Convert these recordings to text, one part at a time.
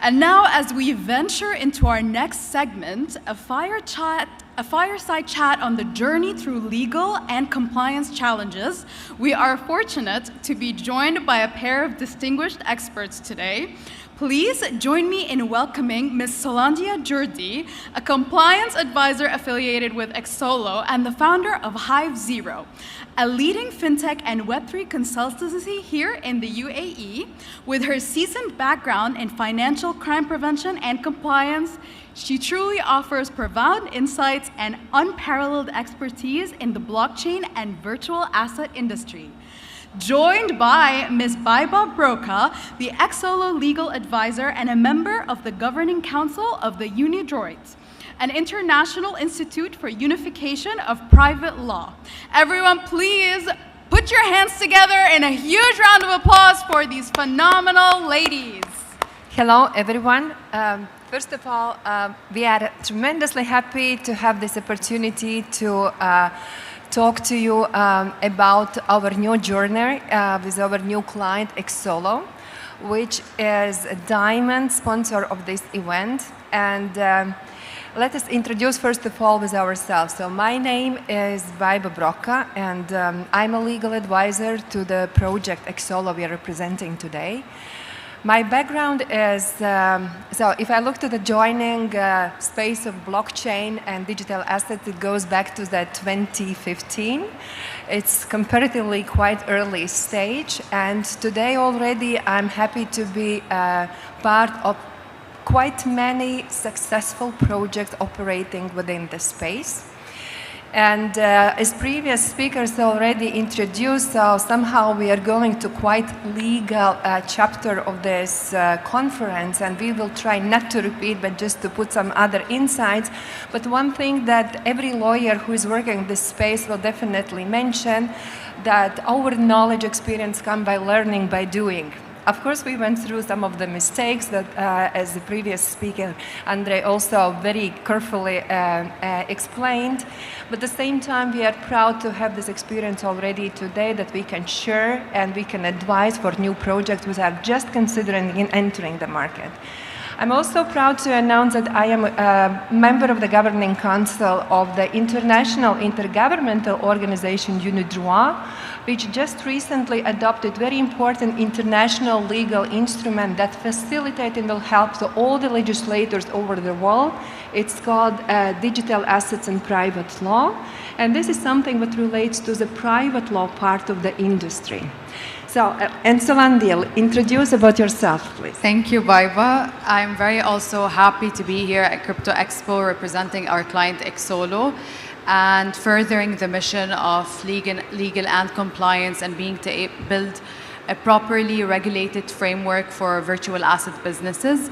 And now, as we venture into our next segment, a fireside chat on the journey through legal and compliance challenges, we are fortunate to be joined by a pair of distinguished experts today. Please join me in welcoming Ms. Solandia Jurdi, a compliance advisor affiliated with Exolo and the founder of Hive Zero, a leading fintech and Web3 consultancy here in the UAE. With her seasoned background in financial crime prevention and compliance, she truly offers profound insights and unparalleled expertise in the blockchain and virtual asset industry. Joined by Ms. Baiba Broka, the Exolo legal advisor and a member of the governing council of the UniDroit, an international institute for unification of private law. Everyone, please put your hands together in a huge round of applause for these phenomenal ladies. Hello, everyone. First of all, we are tremendously happy to have this opportunity to talk to you about our new journey with our new client, Exolo, which is a diamond sponsor of this event. And let us introduce, first of all, with ourselves. So my name is Baiba Broka, and I'm a legal advisor to the project Exolo we are representing today. My background is, so if I look to the joining space of blockchain and digital assets, it goes back to the 2015. It's comparatively quite early stage, and today already I'm happy to be part of quite many successful projects operating within the space. And as previous speakers already introduced, somehow we are going to quite legal chapter of this conference, and we will try not to repeat, but just to put some other insights. But one thing that every lawyer who is working in this space will definitely mention, that our knowledge experience comes by learning by doing. Of course, we went through some of the mistakes that, as the previous speaker, Andre, also very carefully explained. But at the same time, we are proud to have this experience already today that we can share and we can advise for new projects which are just considering entering the market. I'm also proud to announce that I am a member of the governing council of the international intergovernmental organization UniDroit, which just recently adopted very important international legal instrument that facilitates and will help to all the legislators over the world. It's called Digital Assets and Private Law, and this is something that relates to the private law part of the industry. So, and Solandia, introduce about yourself, please. Thank you, Baiba. I'm very also happy to be here at Crypto Expo representing our client Exolo and furthering the mission of legal and compliance and being to build a properly regulated framework for virtual asset businesses.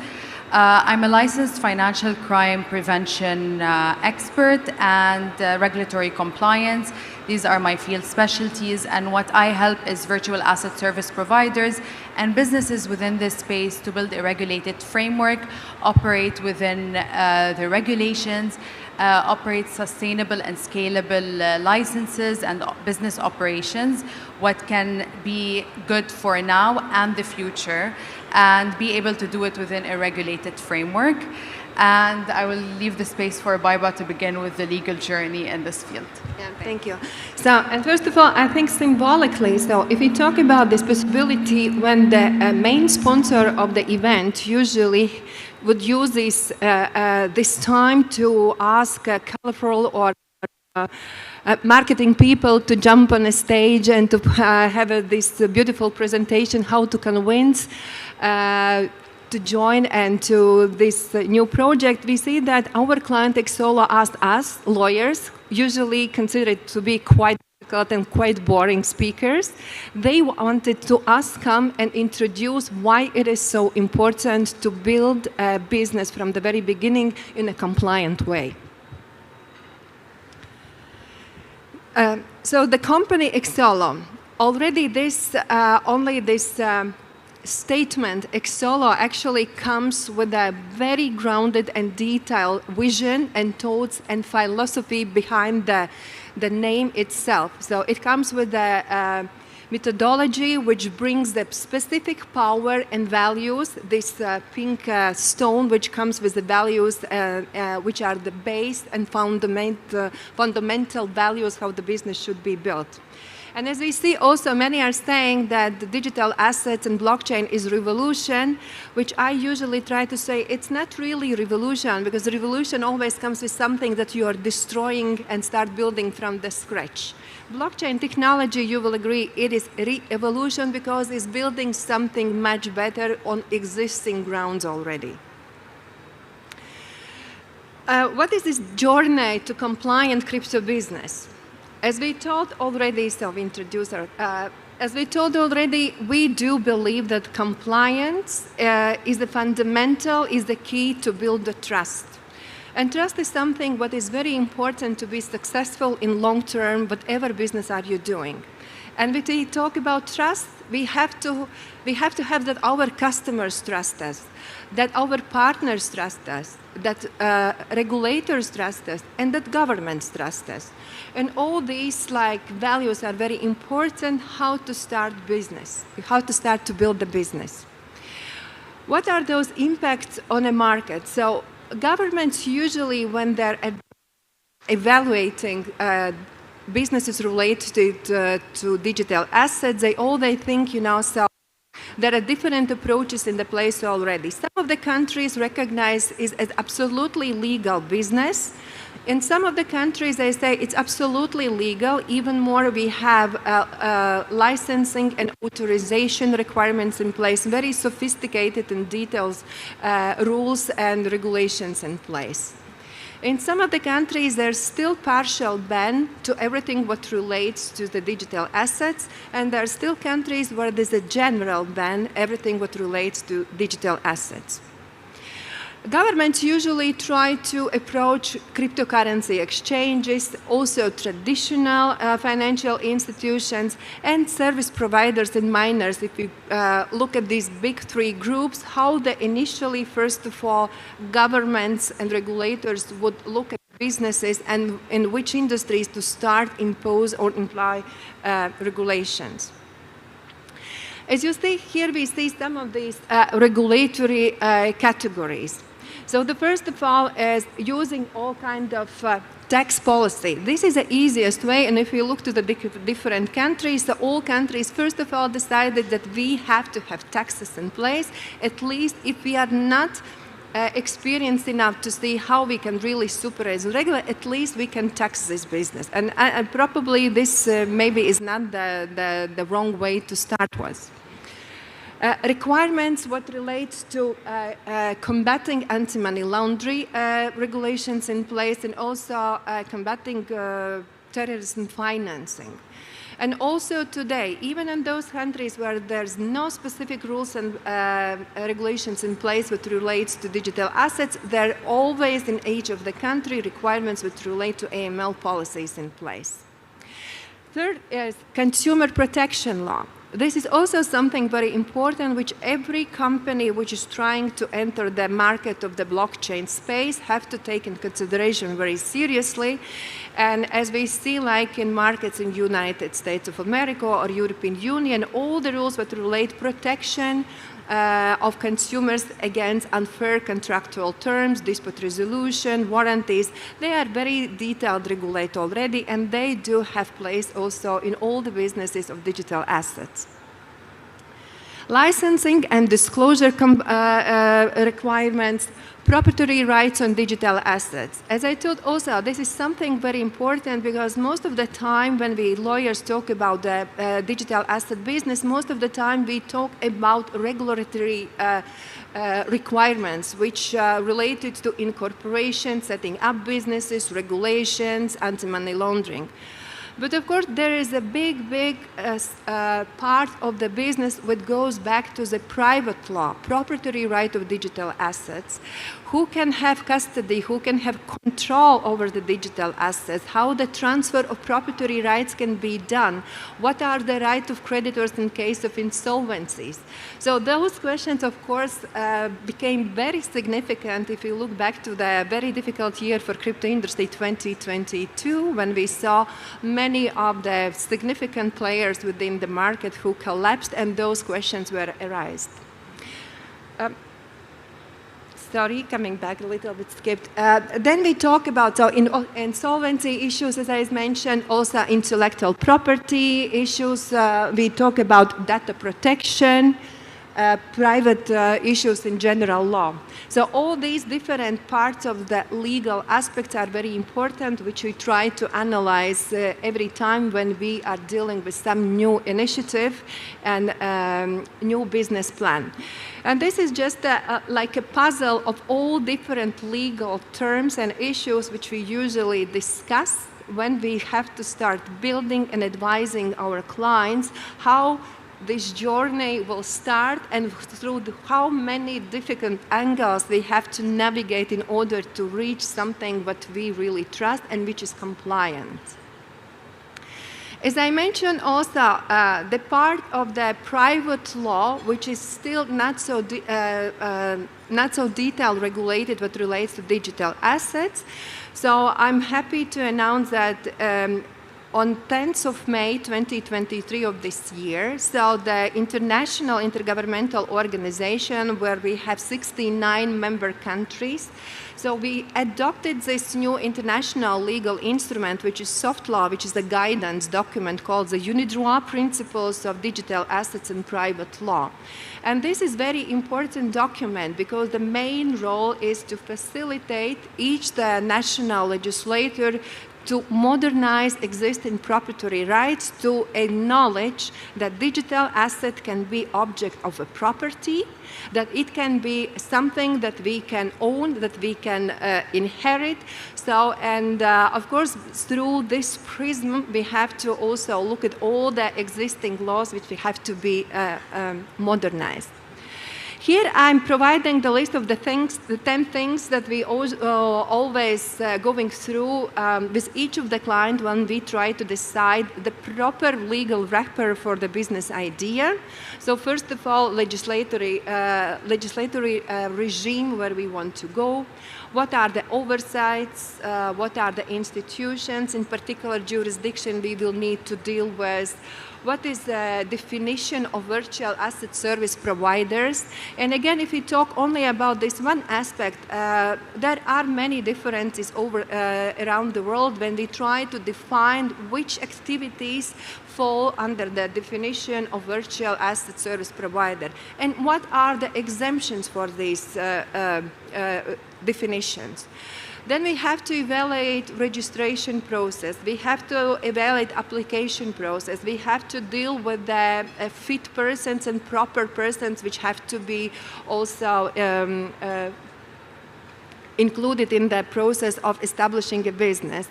I'm a licensed financial crime prevention expert and regulatory compliance. These are my field specialties, and what I help is virtual asset service providers and businesses within this space to build a regulated framework, operate within the regulations, operate sustainable and scalable licenses and business operations, what can be good for now and the future, and be able to do it within a regulated framework. And I will leave the space for Baiba to begin with the legal journey in this field. Yeah, thank you. So, and first of all, I think symbolically, so if we talk about this possibility when the main sponsor of the event usually would use this time to ask colorful or marketing people to jump on a stage and to have this beautiful presentation, how to convince to join and to this new project, we see that our client Exolo asked us, lawyers, usually considered to be quite difficult and quite boring speakers. They wanted to us come and introduce why it is so important to build a business from the very beginning in a compliant way. So the company Exolo, already this, statement, Exolo actually comes with a very grounded and detailed vision and thoughts and philosophy behind the name itself. So it comes with a methodology which brings the specific power and values, this pink stone which comes with the values which are the base and fundamental values how the business should be built. And as we see also, many are saying that the digital assets and blockchain is revolution, which I usually try to say it's not really revolution, because revolution always comes with something that you are destroying and start building from the scratch. Blockchain technology, you will agree, it is re-evolution because it's building something much better on existing grounds already. What is this journey to compliant crypto business? As we told already, as we told already, we do believe that compliance is the fundamental, is the key to build the trust. And trust is something what is very important to be successful in long term, whatever business are you doing. And when we talk about trust, we have to have that our customers trust us, that our partners trust us, that regulators trust us, and that governments trust us. And all these values are very important, how to start business, how to start to build the business. What are those impacts on a market? So governments usually, when they're evaluating businesses related to digital assets, they think, so there are different approaches in the place already. Some of the countries recognize it as absolutely legal business. In some of the countries, they say it's absolutely legal. Even more, we have licensing and authorization requirements in place, very sophisticated and detailed rules and regulations in place. In some of the countries, there's still partial ban to everything what relates to the digital assets, and there are still countries where there's a general ban, everything what relates to digital assets. Governments usually try to approach cryptocurrency exchanges, also traditional financial institutions, and service providers and miners. If you look at these big three groups, how they initially, first of all, governments and regulators would look at businesses and in which industries to start, impose, or imply regulations. As you see here, we see some of these regulatory categories. So the first of all is using all kind of tax policy. This is the easiest way, and if you look to the different countries, all countries first of all decided that we have to have taxes in place, at least if we are not experienced enough to see how we can really supervise regulate, at least we can tax this business. And probably this maybe is not the wrong way to start with. Requirements what relates to combating anti-money laundering regulations in place, and also combating terrorism financing. And also today, even in those countries where there's no specific rules and regulations in place which relates to digital assets, there are always in each of the country requirements which relate to AML policies in place. Third is consumer protection law. This is also something very important which every company which is trying to enter the market of the blockchain space have to take in consideration very seriously. And as we see like in markets in United States of America or European Union, all the rules that relate protection of consumers against unfair contractual terms, dispute resolution, warranties, they are very detailed regulated already, and they do have place also in all the businesses of digital assets. Licensing and disclosure requirements, proprietary rights on digital assets. As I told also, this is something very important because most of the time when we lawyers talk about the digital asset business, most of the time we talk about regulatory requirements which related to incorporation, setting up businesses, regulations, anti-money laundering. But of course, there is a big part of the business which goes back to the private law, proprietary right of digital assets. Who can have custody, who can have control over the digital assets, how the transfer of proprietary rights can be done, what are the rights of creditors in case of insolvencies. So those questions, of course, became very significant if you look back to the very difficult year for crypto industry 2022, when we saw many many of the significant players within the market who collapsed, and those questions were arised. Sorry, coming back a little bit, skipped. Then we talk about insolvency issues, as I mentioned, also intellectual property issues. We talk about data protection, private issues in general law. So all these different parts of the legal aspects are very important, which we try to analyze every time when we are dealing with some new initiative and new business plan. And this is just like a puzzle of all different legal terms and issues which we usually discuss when we have to start building and advising our clients how this journey will start and through how many different angles we have to navigate in order to reach something that we really trust and which is compliant. As I mentioned also, the part of the private law, which is still not so detailed regulated what relates to digital assets. So I'm happy to announce that on 10th of May 2023 of this year, so the international intergovernmental organization where we have 69 member countries, so we adopted this new international legal instrument, which is soft law, which is a guidance document called the UNIDROIT Principles of Digital Assets and Private Law. And this is very important document because the main role is to facilitate each the national legislator to modernize existing proprietary rights, to acknowledge that digital asset can be object of a property, that it can be something that we can own, that we can inherit. So, and of course, through this prism, we have to also look at all the existing laws which we have to be modernized. Here I'm providing the list of the 10 things that we always going through with each of the clients when we try to decide the proper legal wrapper for the business idea. So first of all, legislatory regime where we want to go. What are the oversights? What are the institutions, in particular jurisdiction we will need to deal with? What is the definition of virtual asset service providers? And again, if we talk only about this one aspect, there are many differences around the world when we try to define which activities fall under the definition of virtual asset service provider. And what are the exemptions for these definitions? Then we have to evaluate registration process. We have to evaluate application process. We have to deal with the fit persons and proper persons which have to be also included in the process of establishing a business.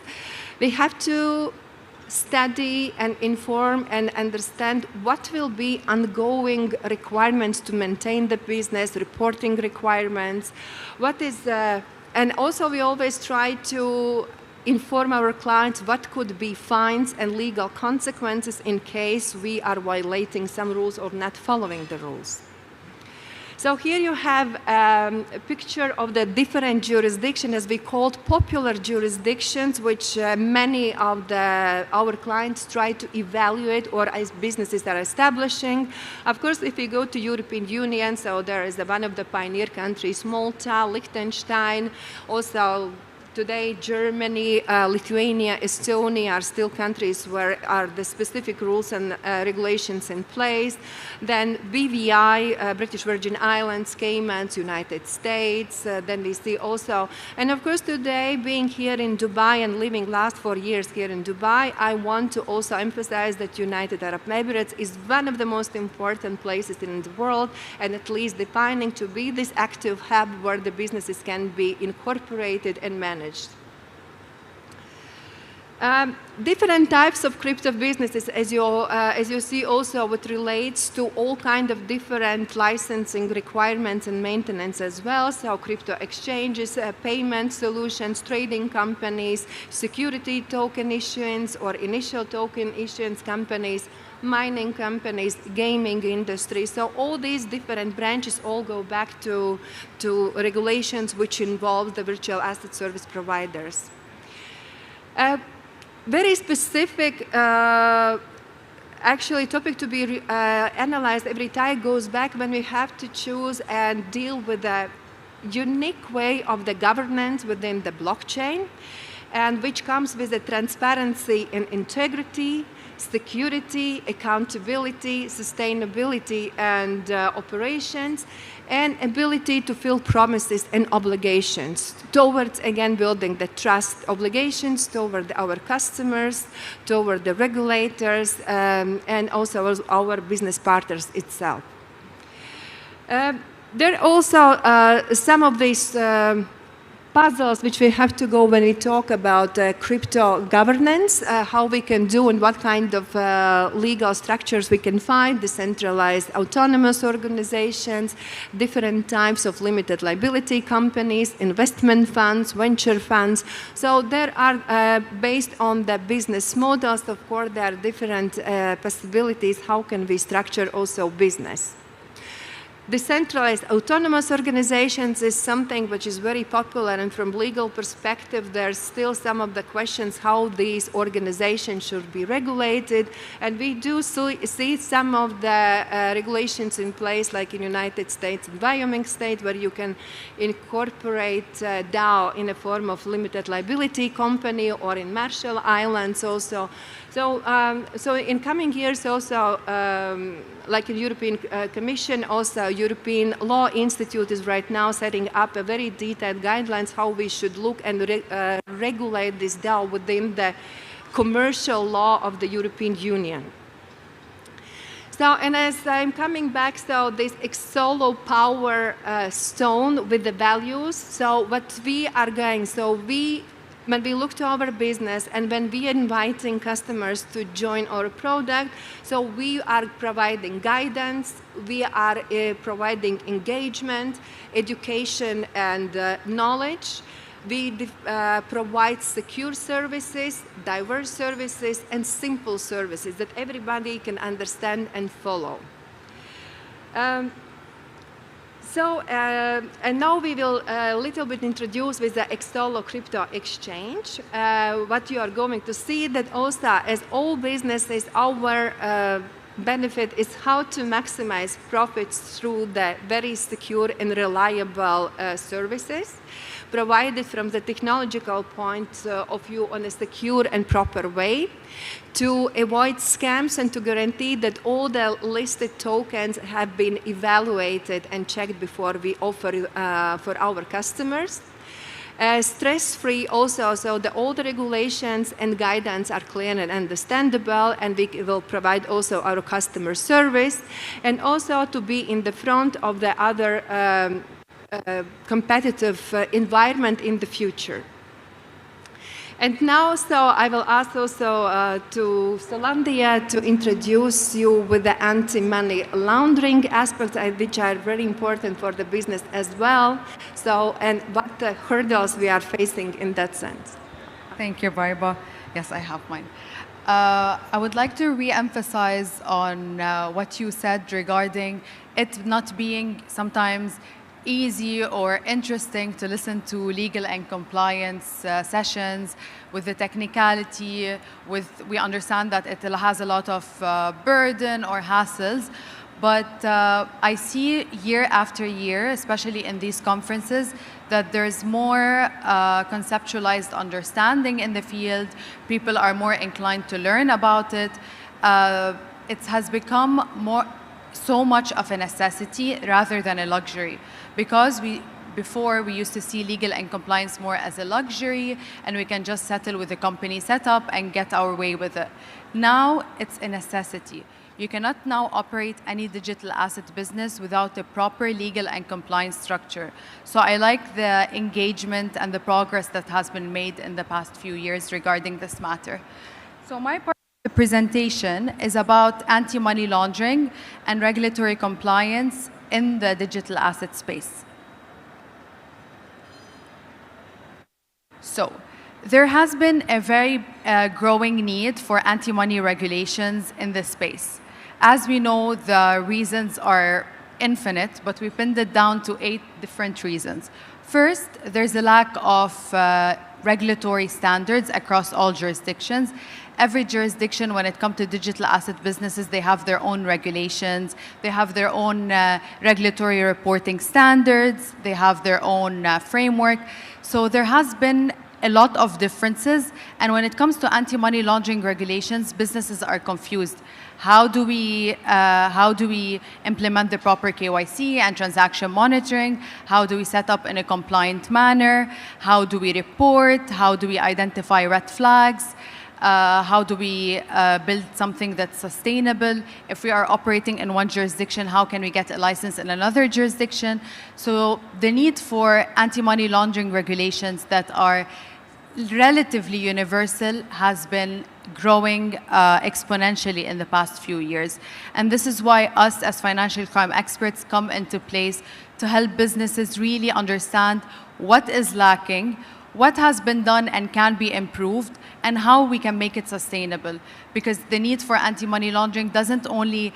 We have to study and inform and understand what will be ongoing requirements to maintain the business, reporting requirements, what is and also we always try to inform our clients what could be fines and legal consequences in case we are violating some rules or not following the rules. So here you have a picture of the different jurisdictions, as we called popular jurisdictions, which many of our clients try to evaluate or as businesses are establishing. Of course, if we go to European Union, so there is one of the pioneer countries, Malta, Liechtenstein, also today, Germany, Lithuania, Estonia are still countries where are the specific rules and regulations in place. Then BVI, British Virgin Islands, Caymans, United States. Then we see also, and of course today, being here in Dubai and living last 4 years here in Dubai, I want to also emphasize that United Arab Emirates is one of the most important places in the world, and at least defining to be this active hub where the businesses can be incorporated and managed. Different types of crypto businesses, as you see also what relates to all kind of different licensing requirements and maintenance as well. So crypto exchanges, payment solutions, trading companies, security token issuance or initial token issuance companies, mining companies, gaming industry. So all these different branches all go back to regulations which involve the virtual asset service providers. very specific actually topic to be analyzed every time goes back when we have to choose and deal with a unique way of the governance within the blockchain, and which comes with the transparency and integrity, security, accountability, sustainability, and operations, and ability to fulfill promises and obligations towards, again, building the trust obligations toward our customers, toward the regulators, and also our business partners itself. There are also some of these puzzles which we have to go when we talk about crypto governance, how we can do and what kind of legal structures we can find, decentralized autonomous organizations, different types of limited liability companies, investment funds, venture funds. So there are, based on the business models, of course, there are different possibilities. How can we structure also business? Decentralized autonomous organizations is something which is very popular, and from legal perspective, there's still some of the questions how these organizations should be regulated, and we do see some of the regulations in place, like in United States and Wyoming State, where you can incorporate DAO in a form of limited liability company, or in Marshall Islands also. So in coming years also, like in European Commission, also European Law Institute is right now setting up a very detailed guidelines how we should look and regulate this DAO within the commercial law of the European Union. So, and as I'm coming back, so this Exolo power stone with the values, so what we are going, so when we look to our business and when we are inviting customers to join our product, so we are providing guidance, we are providing engagement, education, and knowledge. We provide secure services, diverse services, and simple services that everybody can understand and follow. And now we will a little bit introduce with the Exolo Crypto Exchange. What you are going to see that also, as all businesses, our benefit is how to maximize profits through the very secure and reliable services provided from the technological point of view on a secure and proper way, to avoid scams and to guarantee that all the listed tokens have been evaluated and checked before we offer for our customers. Stress-free also, so all the regulations and guidance are clear and understandable, and we will provide also our customer service, and also to be in the front of the other competitive environment in the future. And now, so I will ask also to Solandia to introduce you with the anti-money laundering aspects, which are very important for the business as well. So, and what the hurdles we are facing in that sense. Thank you, Baiba. Yes, I have mine. I would like to re-emphasize on what you said regarding it not being sometimes easy or interesting to listen to legal and compliance sessions with the technicality, we understand that it has a lot of burden or hassles, but I see year after year, especially in these conferences, that there's more conceptualized understanding in the field. People are more inclined to learn about it. It has become so much of a necessity rather than a luxury, because before we used to see legal and compliance more as a luxury, and we can just settle with the company setup and get our way with it. Now it's a necessity. You cannot now operate any digital asset business without a proper legal and compliance structure. So I like the engagement and the progress that has been made in the past few years regarding this matter. So my part of the presentation is about anti-money laundering and regulatory compliance in the digital asset space. So there has been a very growing need for anti-money regulations in this space. As we know, the reasons are infinite, but we pinned it down to 8 different reasons. First, there's a lack of regulatory standards across all jurisdictions. Every jurisdiction, when it comes to digital asset businesses, they have their own regulations, they have their own regulatory reporting standards, they have their own framework. So there has been a lot of differences. And when it comes to anti-money laundering regulations, businesses are confused. How do we implement the proper KYC and transaction monitoring? How do we set up in a compliant manner? How do we report? How do we identify red flags? How do we build something that's sustainable? If we are operating in one jurisdiction, how can we get a license in another jurisdiction? So the need for anti-money laundering regulations that are relatively universal has been growing exponentially in the past few years. And this is why us as financial crime experts come into place to help businesses really understand what is lacking, what has been done and can be improved, and how we can make it sustainable. Because the need for anti-money laundering doesn't only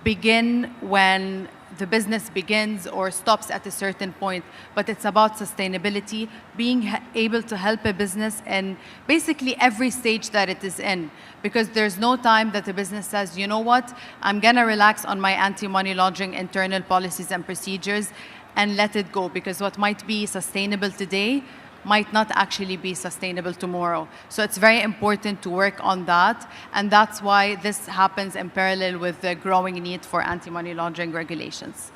begin when the business begins or stops at a certain point, but it's about sustainability, being able to help a business in basically every stage that it is in. Because there's no time that a business says, you know what, I'm gonna relax on my anti-money laundering internal policies and procedures and let it go, because what might be sustainable today might not actually be sustainable tomorrow. So it's very important to work on that, and that's why this happens in parallel with the growing need for anti-money laundering regulations.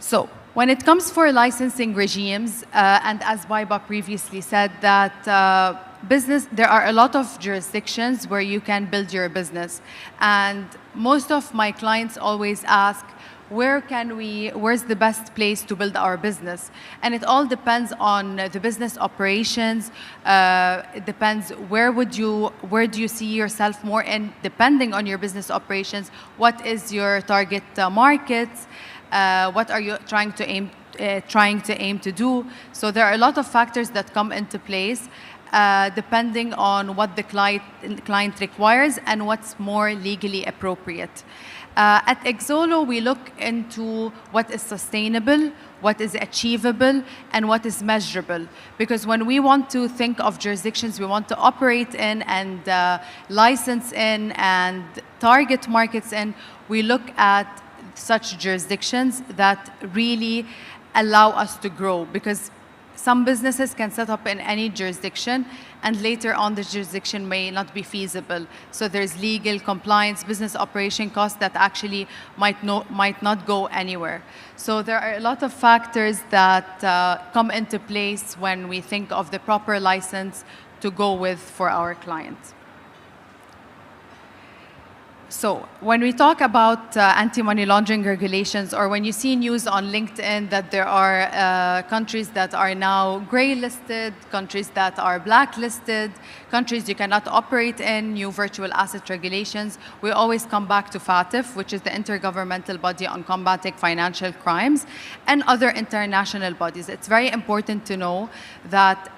So when it comes for licensing regimes, and as Baiba previously said, that there are a lot of jurisdictions where you can build your business. And most of my clients always ask, where's the best place to build our business? And it all depends on the business operations. It depends where do you see yourself more in, depending on your business operations. What is your target markets? What are you trying to aim to do? So there are a lot of factors that come into place depending on what the client requires and what's more legally appropriate. At Exolo, we look into what is sustainable, what is achievable, and what is measurable. Because when we want to think of jurisdictions we want to operate in and license in and target markets in, we look at such jurisdictions that really allow us to grow. Because some businesses can set up in any jurisdiction, and later on the jurisdiction may not be feasible. So there's legal, compliance, business operation costs that actually might not go anywhere. So there are a lot of factors that come into place when we think of the proper license to go with for our clients. So when we talk about anti-money laundering regulations, or when you see news on LinkedIn that there are countries that are now gray listed, countries that are blacklisted, countries you cannot operate in, new virtual asset regulations, we always come back to FATF, which is the Intergovernmental Body on Combating Financial Crimes, and other international bodies. It's very important to know that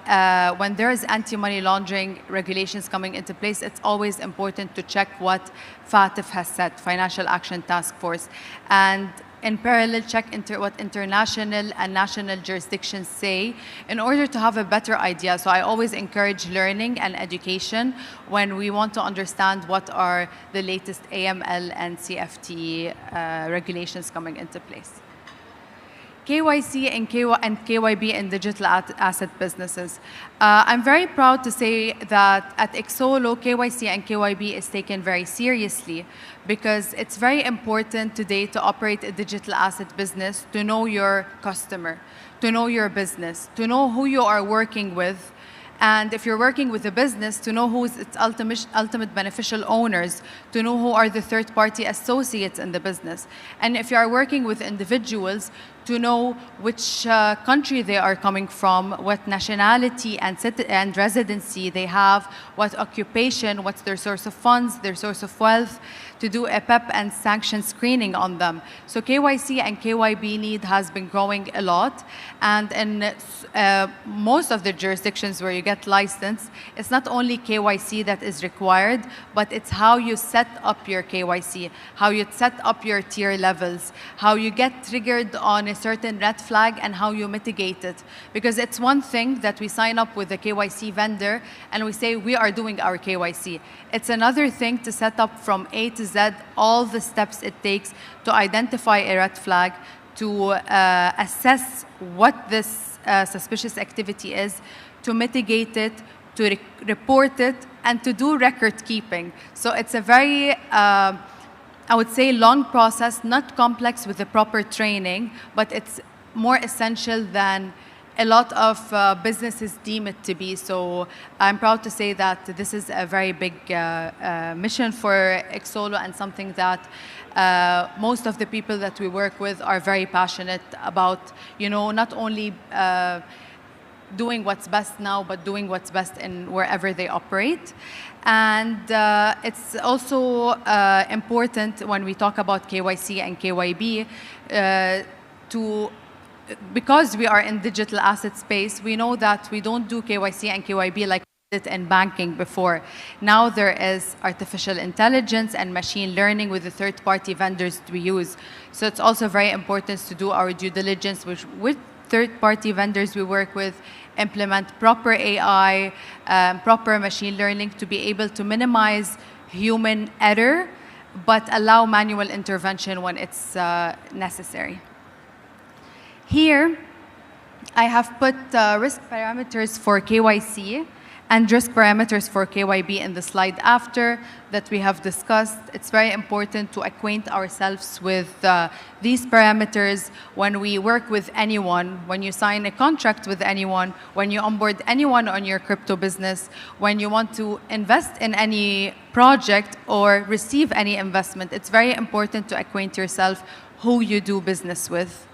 when there is anti-money laundering regulations coming into place, it's always important to check what FATF has said, Financial Action Task Force, and in parallel check what international and national jurisdictions say in order to have a better idea. So I always encourage learning and education when we want to understand what are the latest AML and CFT regulations coming into place. KYC and KYB in digital asset businesses. I'm very proud to say that at Exolo, KYC and KYB is taken very seriously because it's very important today to operate a digital asset business, to know your customer, to know your business, to know who you are working with. And if you're working with a business, to know who is its ultimate beneficial owners, to know who are the third-party associates in the business. And if you are working with individuals, to know which country they are coming from, what nationality and residency they have, what occupation, what's their source of funds, their source of wealth, to do a PEP and sanction screening on them. So KYC and KYB need has been growing a lot. And in most of the jurisdictions where you get licensed, it's not only KYC that is required, but it's how you set up your KYC, how you set up your tier levels, how you get triggered on a certain red flag and how you mitigate it. Because it's one thing that we sign up with a KYC vendor and we say we are doing our KYC. It's another thing to set up from A to Z all the steps it takes to identify a red flag, to assess what this suspicious activity is, to mitigate it, to report it, and to do record keeping. So it's a very, I would say, long process, not complex with the proper training, but it's more essential than a lot of businesses deem it to be. So I'm proud to say that this is a very big mission for Exolo, and something that most of the people that we work with are very passionate about, not only doing what's best now, but doing what's best in wherever they operate. And it's also important when we talk about KYC and KYB because we are in digital asset space, we know that we don't do KYC and KYB like we did in banking before. Now there is artificial intelligence and machine learning with the third-party vendors we use. So it's also very important to do our due diligence with third-party vendors we work with, implement proper AI, proper machine learning to be able to minimize human error, but allow manual intervention when it's necessary. Here, I have put risk parameters for KYC and risk parameters for KYB in the slide after that we have discussed. It's very important to acquaint ourselves with these parameters when we work with anyone, when you sign a contract with anyone, when you onboard anyone on your crypto business, when you want to invest in any project or receive any investment. It's very important to acquaint yourself who you do business with.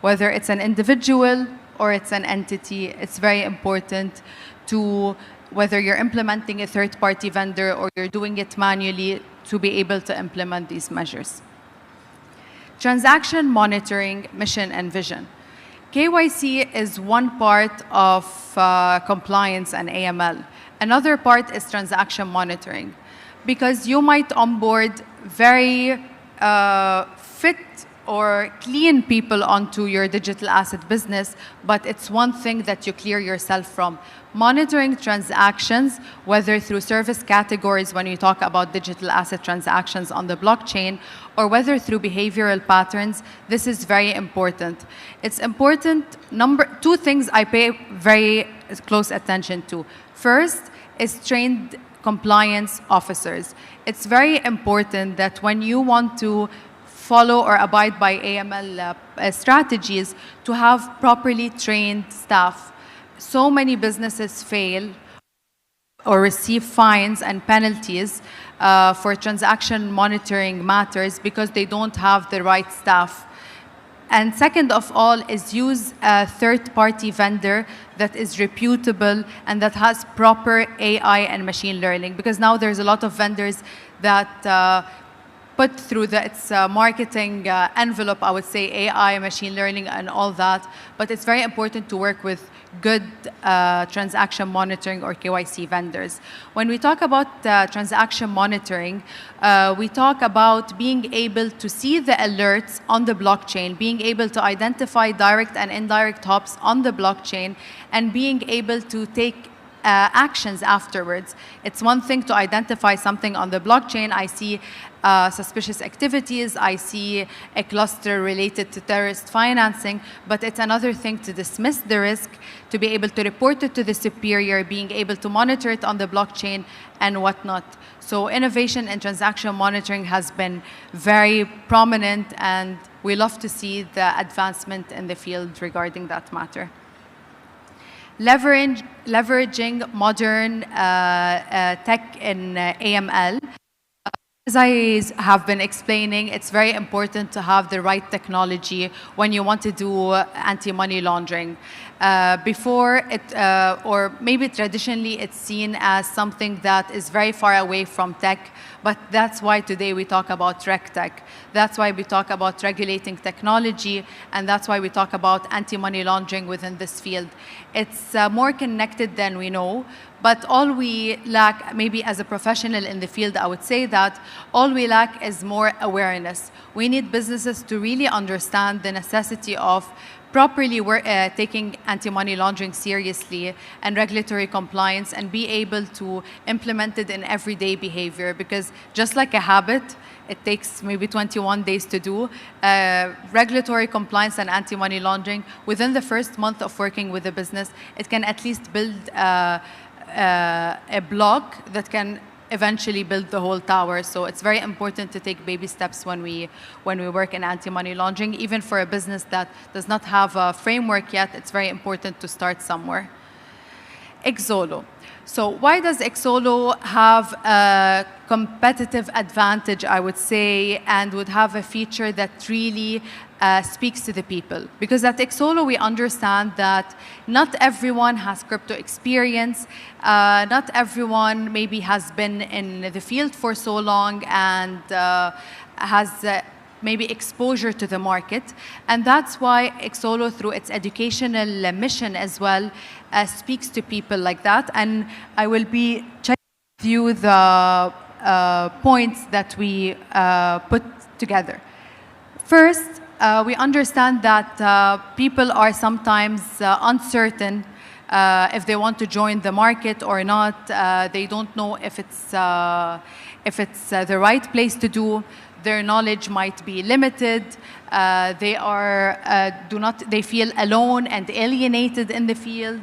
Whether it's an individual or it's an entity, it's very important to, whether you're implementing a third-party vendor or you're doing it manually, to be able to implement these measures. Transaction monitoring, mission and vision. KYC is one part of compliance and AML. Another part is transaction monitoring, because you might onboard very fit or clean people onto your digital asset business, but it's one thing that you clear yourself from. Monitoring transactions, whether through service categories when you talk about digital asset transactions on the blockchain, or whether through behavioral patterns, this is very important. It's important, two things I pay very close attention to. First is trained compliance officers. It's very important that when you want to follow or abide by AML strategies, to have properly trained staff. So many businesses fail or receive fines and penalties for transaction monitoring matters because they don't have the right staff. And second of all is use a third-party vendor that is reputable and that has proper AI and machine learning, because now there's a lot of vendors that put through its marketing envelope, I would say, AI, machine learning, and all that. But it's very important to work with good transaction monitoring or KYC vendors. When we talk about transaction monitoring, we talk about being able to see the alerts on the blockchain, being able to identify direct and indirect hops on the blockchain, and being able to take actions afterwards. It's one thing to identify something on the blockchain. I see suspicious activities, I see a cluster related to terrorist financing, but it's another thing to dismiss the risk, to be able to report it to the superior, being able to monitor it on the blockchain and whatnot. So innovation in transaction monitoring has been very prominent, and we love to see the advancement in the field regarding that matter. Leveraging modern tech in AML. As I have been explaining, it's very important to have the right technology when you want to do anti-money laundering. Before it, or maybe traditionally, it's seen as something that is very far away from tech, But that's why today we talk about RegTech. That's why we talk about regulating technology, and that's why we talk about anti-money laundering within this field. It's more connected than we know, but all we lack, maybe as a professional in the field, I would say that all we lack is more awareness. We need businesses to really understand the necessity of properly taking anti-money laundering seriously and regulatory compliance, and be able to implement it in everyday behavior. Because just like a habit, it takes maybe 21 days to do. Regulatory compliance and anti-money laundering, within the first month of working with a business, it can at least build a block that can eventually build the whole tower. So it's very important to take baby steps when we work in anti-money laundering. Even for a business that does not have a framework yet, it's very important to start somewhere. Exolo. So why does Exolo have a competitive advantage, I would say, and would have a feature that really speaks to the people? Because at Exolo, we understand that not everyone has crypto experience. Not everyone maybe has been in the field for so long and has maybe exposure to the market. And that's why Exolo, through its educational mission as well, speaks to people like that. And I will be checking with you the points that we put together. First, we understand that people are sometimes uncertain if they want to join the market or not. They don't know if it's the right place to do. Their knowledge might be limited. They feel alone and alienated in the field.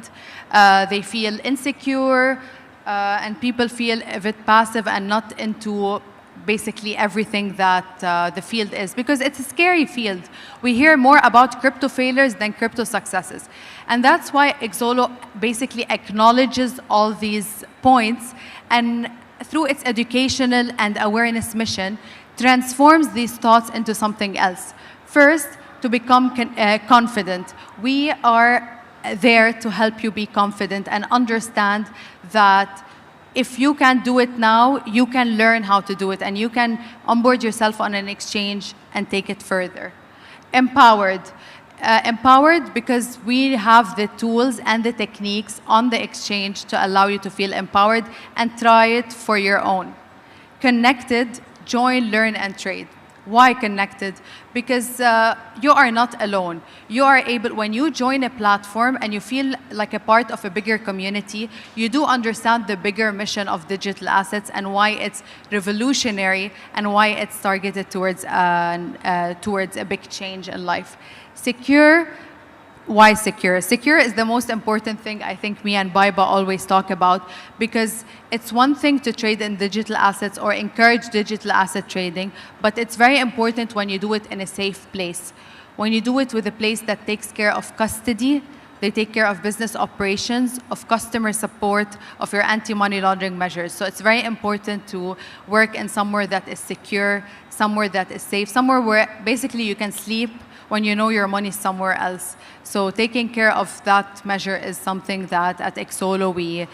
They feel insecure, and people feel a bit passive and not into basically everything that the field is, because it's a scary field. We hear more about crypto failures than crypto successes. And that's why Exolo basically acknowledges all these points, and through its educational and awareness mission, transforms these thoughts into something else. First, to become confident. We are there to help you be confident and understand that if you can do it now, you can learn how to do it, and you can onboard yourself on an exchange and take it further. Empowered. Empowered because we have the tools and the techniques on the exchange to allow you to feel empowered and try it for your own. Connected. Join, learn, and trade. Why connected? Because you are not alone. You are able, when you join a platform and you feel like a part of a bigger community, you do understand the bigger mission of digital assets and why it's revolutionary and why it's targeted towards a big change in life. Secure. Why secure? Secure is the most important thing I think me and Baiba always talk about, because it's one thing to trade in digital assets or encourage digital asset trading, but it's very important when you do it in a safe place. When you do it with a place that takes care of custody, they take care of business operations, of customer support, of your anti-money laundering measures. So it's very important to work in somewhere that is secure, somewhere that is safe, somewhere where basically you can sleep when you know your money is somewhere else. So taking care of that measure is something that at Exolo we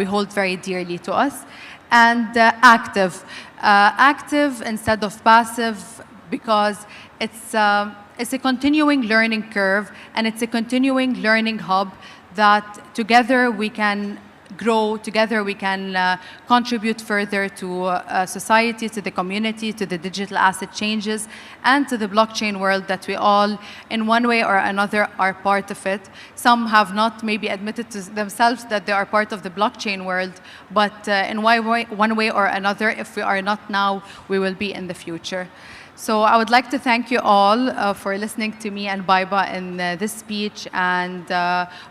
hold very dearly to us. And active. Active instead of passive, because it's a continuing learning curve, and it's a continuing learning hub that together we can grow, together we can contribute further to society, to the community, to the digital asset changes, and to the blockchain world that we all, in one way or another, are part of it. Some have not maybe admitted to themselves that they are part of the blockchain world, but in one way or another, if we are not now, we will be in the future. So I would like to thank you all for listening to me and Baiba in this speech, and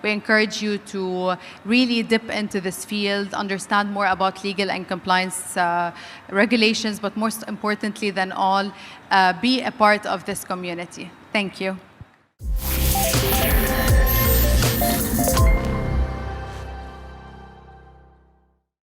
we encourage you to really dip into this field, understand more about legal and compliance regulations, but most importantly than all, be a part of this community. Thank you.